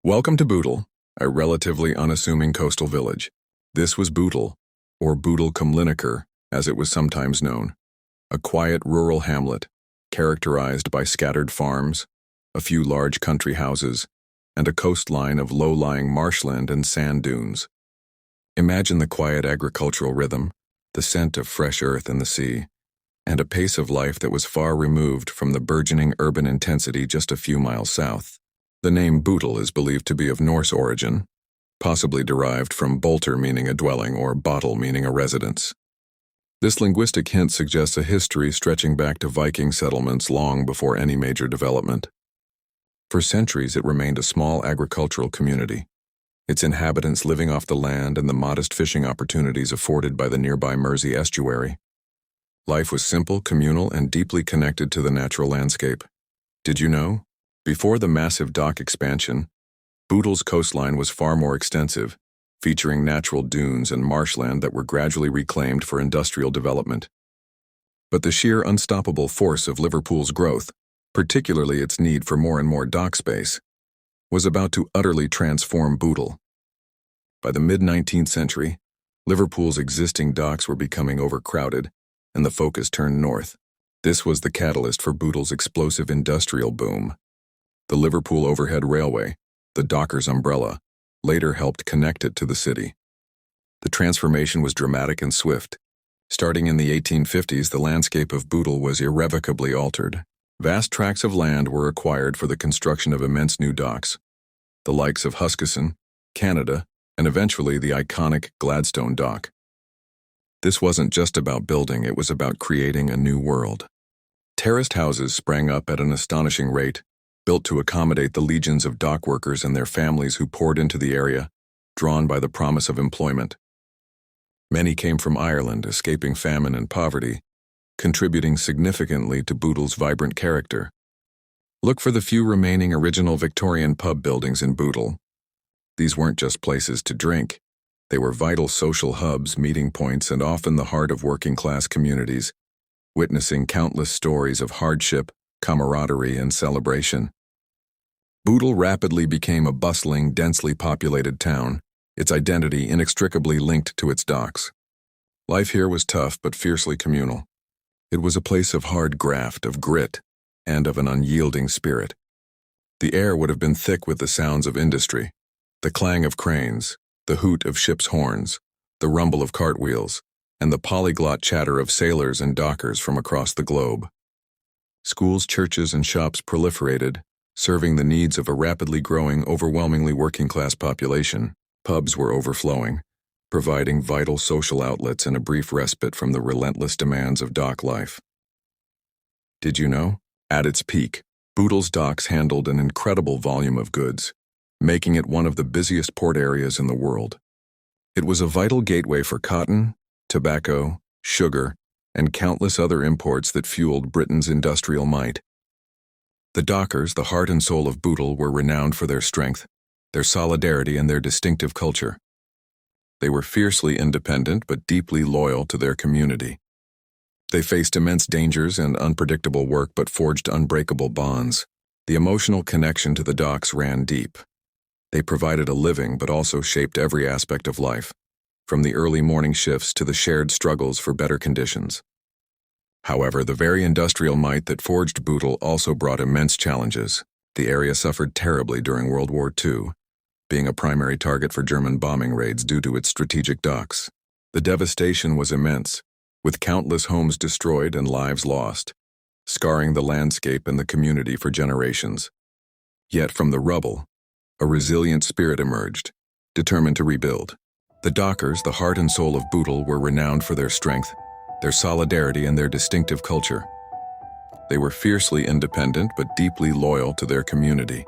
Welcome to Bootle, a relatively unassuming coastal village. This was Bootle, or Bootle cum Linacre, as it was sometimes known, a quiet rural hamlet characterized by scattered farms, a few large country houses, and a coastline of low-lying marshland and sand dunes. Imagine the quiet agricultural rhythm, the scent of fresh earth in the sea, and a pace of life that was far removed from the burgeoning urban intensity just a few miles south. The name Bootle is believed to be of Norse origin, possibly derived from bolter meaning a dwelling or bottle meaning a residence. This linguistic hint suggests a history stretching back to Viking settlements long before any major development. For centuries it remained a small agricultural community, its inhabitants living off the land and the modest fishing opportunities afforded by the nearby Mersey estuary. Life was simple, communal, and deeply connected to the natural landscape. Did you know? Before the massive dock expansion, Bootle's coastline was far more extensive, featuring natural dunes and marshland that were gradually reclaimed for industrial development. But the sheer unstoppable force of Liverpool's growth, particularly its need for more and more dock space, was about to utterly transform Bootle. By the mid-19th century, Liverpool's existing docks were becoming overcrowded, and the focus turned north. This was the catalyst for Bootle's explosive industrial boom. The Liverpool Overhead Railway, the Dockers umbrella, later helped connect it to the city. The transformation was dramatic and swift. Starting in the 1850s, the landscape of Bootle was irrevocably altered. Vast tracts of land were acquired for the construction of immense new docks, the likes of Huskisson, Canada, and eventually the iconic Gladstone Dock. This wasn't just about building, it was about creating a new world. Terraced houses sprang up at an astonishing rate, built to accommodate the legions of dock workers and their families who poured into the area, drawn by the promise of employment. Many came from Ireland, escaping famine and poverty, contributing significantly to Bootle's vibrant character. Look for the few remaining original Victorian pub buildings in Bootle. These weren't just places to drink. They were vital social hubs, meeting points, and often the heart of working-class communities, witnessing countless stories of hardship, camaraderie, and celebration. Bootle rapidly became a bustling, densely populated town, its identity inextricably linked to its docks. Life here was tough but fiercely communal. It was a place of hard graft, of grit, and of an unyielding spirit. The air would have been thick with the sounds of industry, the clang of cranes, the hoot of ships' horns, the rumble of cartwheels, and the polyglot chatter of sailors and dockers from across the globe. Schools, churches, and shops proliferated, serving the needs of a rapidly growing, overwhelmingly working-class population. Pubs were overflowing, providing vital social outlets and a brief respite from the relentless demands of dock life. Did you know? At its peak, Bootle's docks handled an incredible volume of goods, making it one of the busiest port areas in the world. It was a vital gateway for cotton, tobacco, sugar, and countless other imports that fueled Britain's industrial might. The dockers, the heart and soul of Bootle, were renowned for their strength, their solidarity, and their distinctive culture. They were fiercely independent but deeply loyal to their community. They faced immense dangers and unpredictable work but forged unbreakable bonds. The emotional connection to the docks ran deep. They provided a living but also shaped every aspect of life, from the early morning shifts to the shared struggles for better conditions. However, the very industrial might that forged Bootle also brought immense challenges. The area suffered terribly during World War II, being a primary target for German bombing raids due to its strategic docks. The devastation was immense, with countless homes destroyed and lives lost, scarring the landscape and the community for generations. Yet from the rubble, a resilient spirit emerged, determined to rebuild. The dockers, the heart and soul of Bootle, were renowned for their strength, their solidarity, and their distinctive culture. They were fiercely independent but deeply loyal to their community.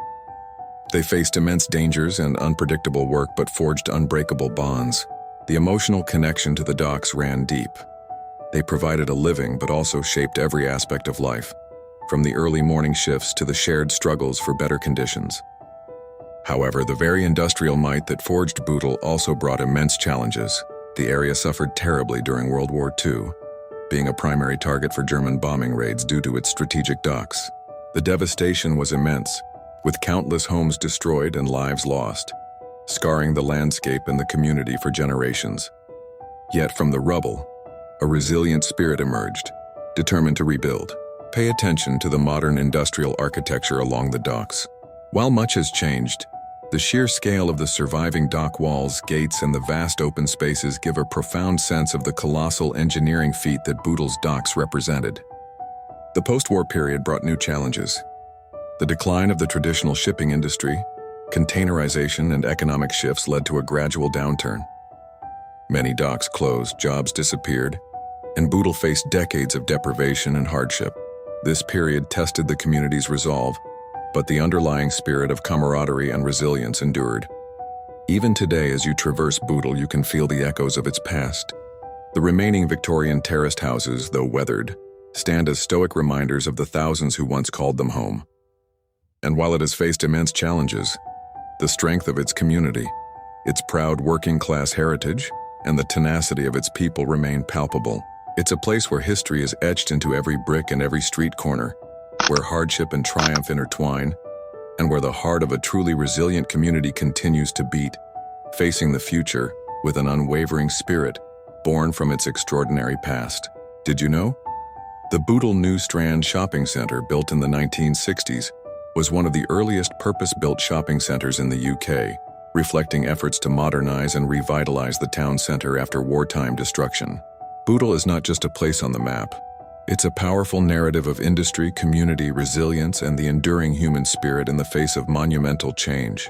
They faced immense dangers and unpredictable work but forged unbreakable bonds. The emotional connection to the docks ran deep. They provided a living but also shaped every aspect of life, from the early morning shifts to the shared struggles for better conditions. However, the very industrial might that forged Bootle also brought immense challenges. The area suffered terribly during World War II, being a primary target for German bombing raids due to its strategic docks. The devastation was immense, with countless homes destroyed and lives lost, scarring the landscape and the community for generations. Yet from the rubble, a resilient spirit emerged, determined to rebuild. Pay attention to the modern industrial architecture along the docks. While much has changed, the sheer scale of the surviving dock walls, gates, and the vast open spaces give a profound sense of the colossal engineering feat that Boodle's docks represented. The post-war period brought new challenges. The decline of the traditional shipping industry, containerization, and economic shifts led to a gradual downturn. Many docks closed, jobs disappeared, and Bootle faced decades of deprivation and hardship. This period tested the community's resolve, but the underlying spirit of camaraderie and resilience endured. Even today, as you traverse Bootle, you can feel the echoes of its past. The remaining Victorian terraced houses, though weathered, stand as stoic reminders of the thousands who once called them home. And while it has faced immense challenges, the strength of its community, its proud working-class heritage, and the tenacity of its people remain palpable. It's a place where history is etched into every brick and every street corner, where hardship and triumph intertwine, and where the heart of a truly resilient community continues to beat, facing the future with an unwavering spirit born from its extraordinary past. Did you know? The Bootle New Strand Shopping Centre, built in the 1960s, was one of the earliest purpose-built shopping centres in the UK, reflecting efforts to modernize and revitalize the town centre after wartime destruction. Bootle is not just a place on the map. It's a powerful narrative of industry, community, resilience, and the enduring human spirit in the face of monumental change.